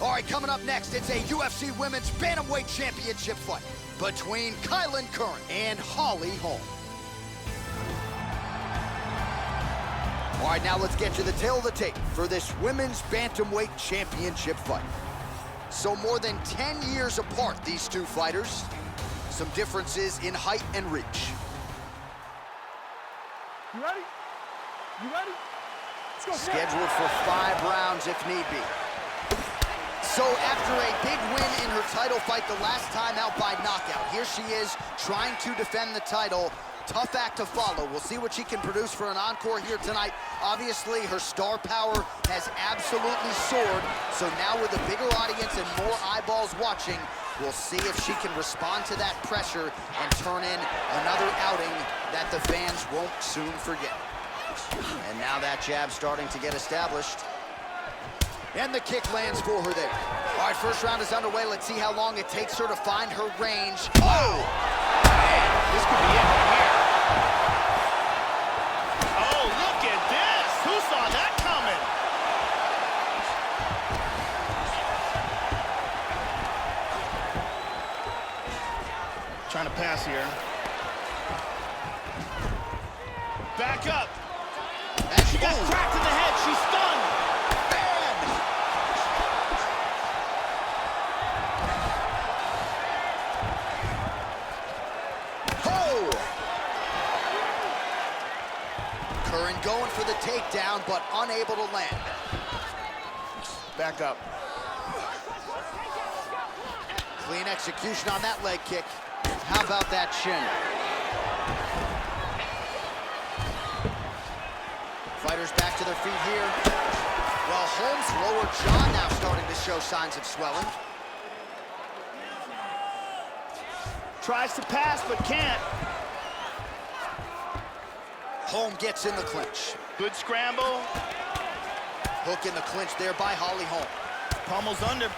All right, coming up next, it's a UFC Women's Bantamweight Championship fight between Kailin Curran and Holly Holm. All right, now let's get to the tail of the tape for this Women's Bantamweight Championship fight. So more than 10 years apart, these two fighters. Some differences in height and reach. You ready? You ready? Let's go. Scheduled for 5 rounds if need be. So after a big win in her title fight the last time out by knockout, here she is trying to defend the title. Tough act to follow. We'll see what she can produce for an encore here tonight. Obviously, her star power has absolutely soared. So now with a bigger audience and more eyeballs watching, we'll see if she can respond to that pressure and turn in another outing that the fans won't soon forget. And now that jab starting to get established. And the kick lands for her there. All right, first round is underway. Let's see how long it takes her to find her range. Oh! Man, this could be it right here. Oh, look at this! Who saw that coming? Trying to pass here. Back up. And She got cracked in the head. She's stunned. Curran going for the takedown, but unable to land. Back up. Clean execution on that leg kick. How about that shin? Fighters back to their feet here. Well, Holm's lower jaw now starting to show signs of swelling. Tries to pass, but can't. Holm gets in the clinch. Good scramble. Hook in the clinch there by Holly Holm. Pummels under.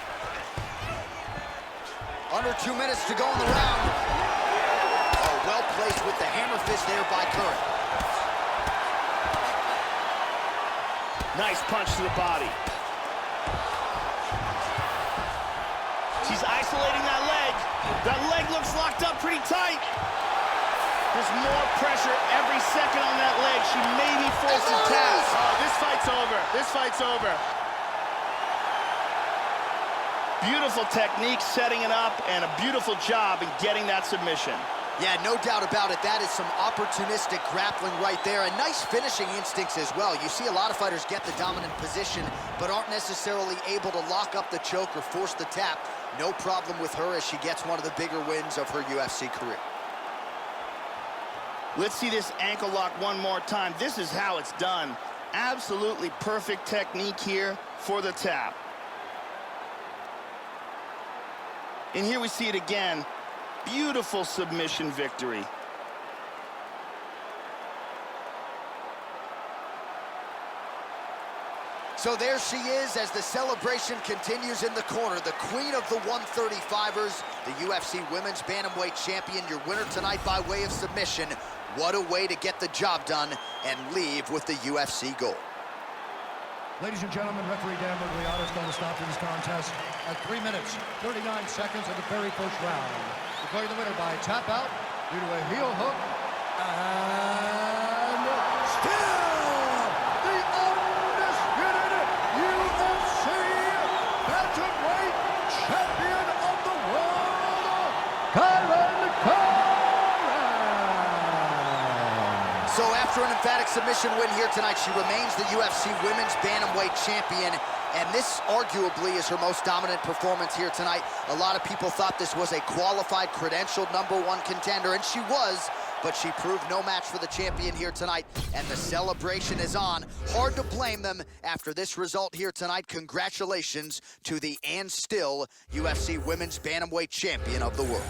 Under 2 minutes to go in the round. Oh, well placed with the hammer fist there by Curran. Nice punch to the body. She's isolating that leg. That leg looks locked up pretty tight. There's more pressure every second on that leg. She may be forced to tap. Oh, this fight's over. This fight's over. Beautiful technique setting it up and a beautiful job in getting that submission. Yeah, no doubt about it. That is some opportunistic grappling right there, and nice finishing instincts as well. You see a lot of fighters get the dominant position, but aren't necessarily able to lock up the choke or force the tap. No problem with her as she gets one of the bigger wins of her UFC career. Let's see this ankle lock one more time. This is how it's done. Absolutely perfect technique here for the tap. And here we see it again. Beautiful submission victory. So there she is as the celebration continues in the corner. The queen of the 135ers, the UFC Women's Bantamweight Champion, your winner tonight by way of submission. What a way to get the job done and leave with the UFC gold. Ladies and gentlemen, referee Dan Migliotta is going to stop this contest at 3 minutes, 39 seconds of the very first round. Declaring the winner by tap out due to a heel hook, and still the undisputed UFC Bantamweight Champion of the world, Kailin Curran. So after an emphatic submission win here tonight, she remains the UFC Women's Bantamweight Champion, and this arguably is her most dominant performance here tonight. A lot of people thought this was a qualified, credentialed #1 contender, and she was, but she proved no match for the champion here tonight, and the celebration is on. Hard to blame them after this result here tonight. Congratulations to the and still UFC Women's Bantamweight Champion of the world.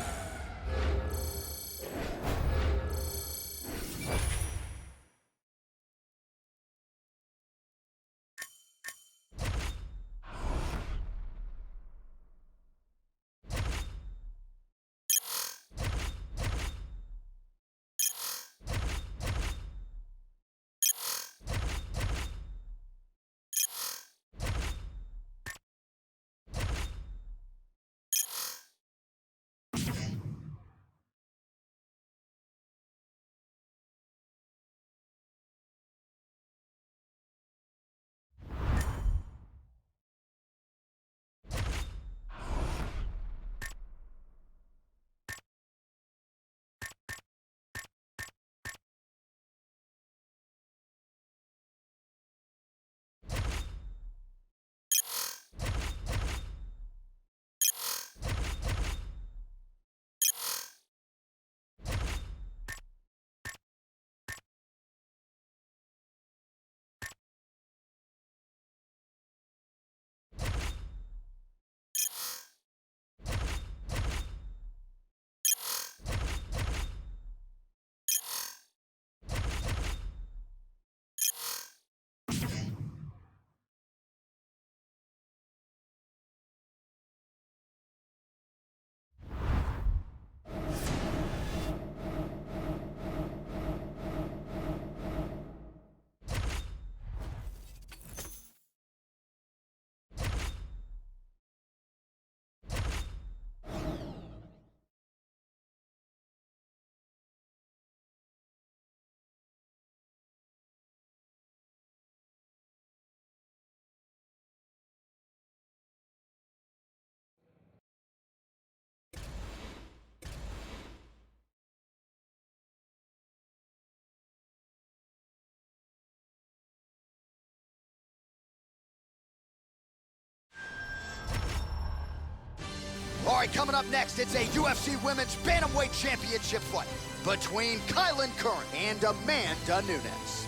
All right, coming up next, it's a UFC Women's Bantamweight Championship fight between Kailin Curran and Amanda Nunes.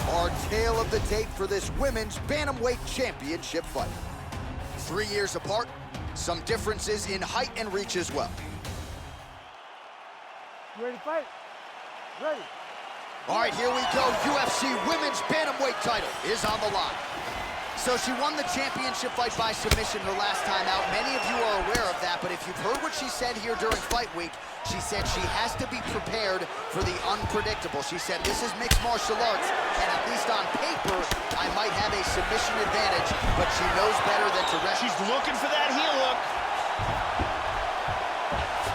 Our tale of the tape for this Women's Bantamweight Championship fight. 3 years apart, some differences in height and reach as well. You ready to fight? Ready. All right, here we go. UFC Women's Bantamweight title is on the line. So she won the championship fight by submission her last time out. Many of you are aware of that, but if you've heard what she said here during fight week, she said she has to be prepared for the unpredictable. She said, this is mixed martial arts, and at least on paper, I might have a submission advantage, but she knows better than to rest. She's looking for that heel hook.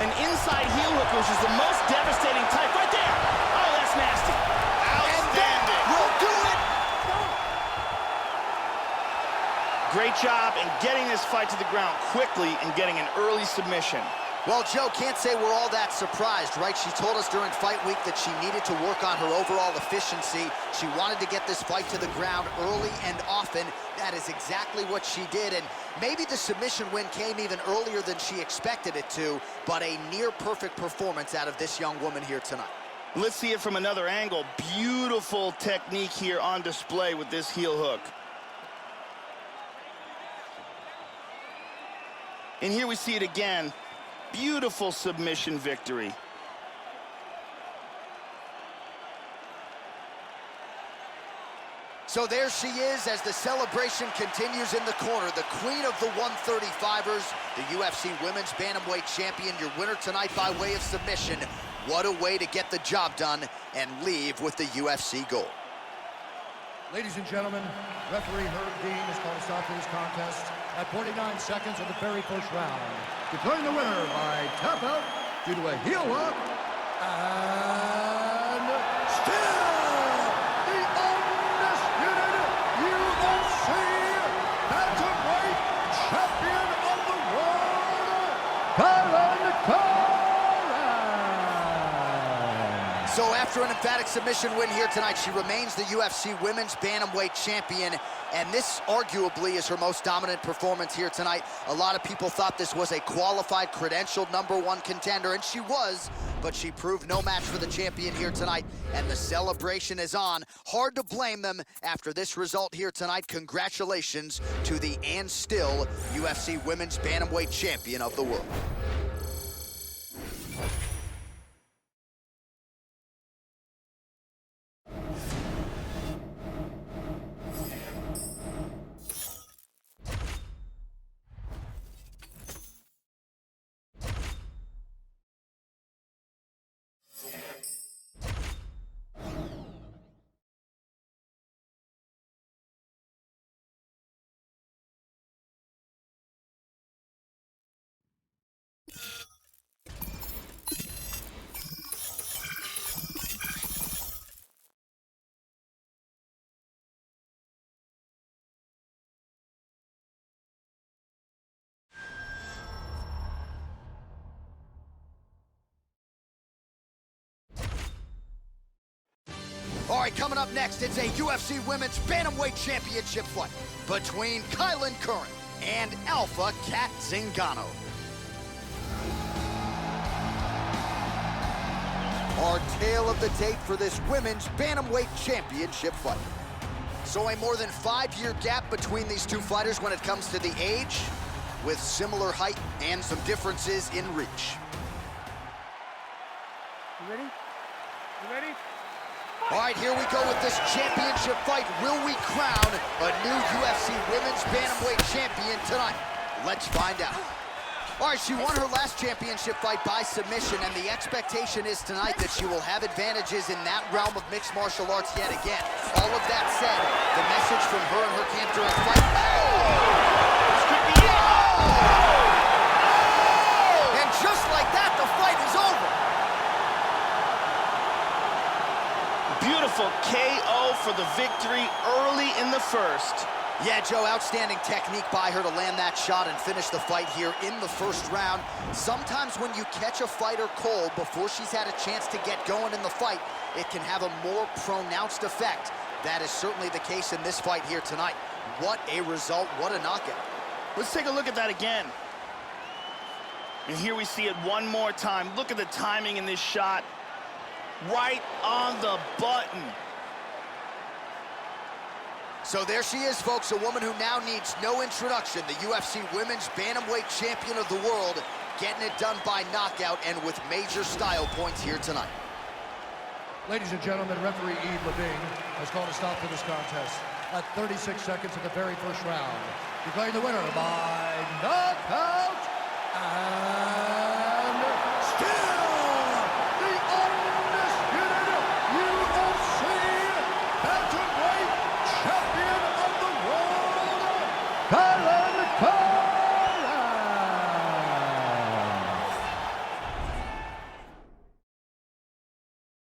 An inside heel hook, which is the most devastating type. Right there. Oh, that's nasty. Outstanding. Will do it. Great job in getting this fight to the ground quickly and getting an early submission. Well, Joe, can't say we're all that surprised, right? She told us during fight week that she needed to work on her overall efficiency. She wanted to get this fight to the ground early and often. That is exactly what she did, and maybe the submission win came even earlier than she expected it to, but a near-perfect performance out of this young woman here tonight. Let's see it from another angle. Beautiful technique here on display with this heel hook. And here we see it again. Beautiful submission victory. So there she is as the celebration continues in the corner. The queen of the 135ers, the UFC Women's Bantamweight Champion, your winner tonight by way of submission. What a way to get the job done and leave with the UFC gold. Ladies and gentlemen, referee Herb Dean has called a stop to this contest at 49 seconds of the very first round, declaring the winner by tap out due to a heel hook, and still the undisputed UFC Bantamweight Champion of the world, Kailin Curran. So after an emphatic submission win here tonight, she remains the UFC Women's Bantamweight Champion, and this arguably is her most dominant performance here tonight. A lot of people thought this was a qualified, credentialed #1 contender, and she was, but she proved no match for the champion here tonight, and the celebration is on. Hard to blame them after this result here tonight. Congratulations to the and still UFC Women's Bantamweight Champion of the world. All right, coming up next, it's a UFC Women's Bantamweight Championship fight between Kailin Curran and Alpha Cat Zingano. Our tale of the tape for this Women's Bantamweight Championship fight. So a more than 5-year gap between these two fighters when it comes to the age, with similar height and some differences in reach. You ready? You ready? All right, here we go with this championship fight. Will we crown a new UFC Women's Bantamweight Champion tonight? Let's find out. All right, she won her last championship fight by submission, and the expectation is tonight that she will have advantages in that realm of mixed martial arts yet again. All of that said, the message from her and her camp during the fight. This could be it. And just like that, the fight is over. Beautiful KO for the victory early in the first. Yeah, Joe, outstanding technique by her to land that shot and finish the fight here in the first round. Sometimes when you catch a fighter cold before she's had a chance to get going in the fight, it can have a more pronounced effect. That is certainly the case in this fight here tonight. What a result, what a knockout. Let's take a look at that again. And here we see it one more time. Look at the timing in this shot. Right on the button. So there she is, folks, a woman who now needs no introduction. The UFC Women's Bantamweight Champion of the world, getting it done by knockout and with major style points here tonight. Ladies and gentlemen, referee Yves Levine has called a stop to this contest at 36 seconds of the very first round, declaring the winner by knockout.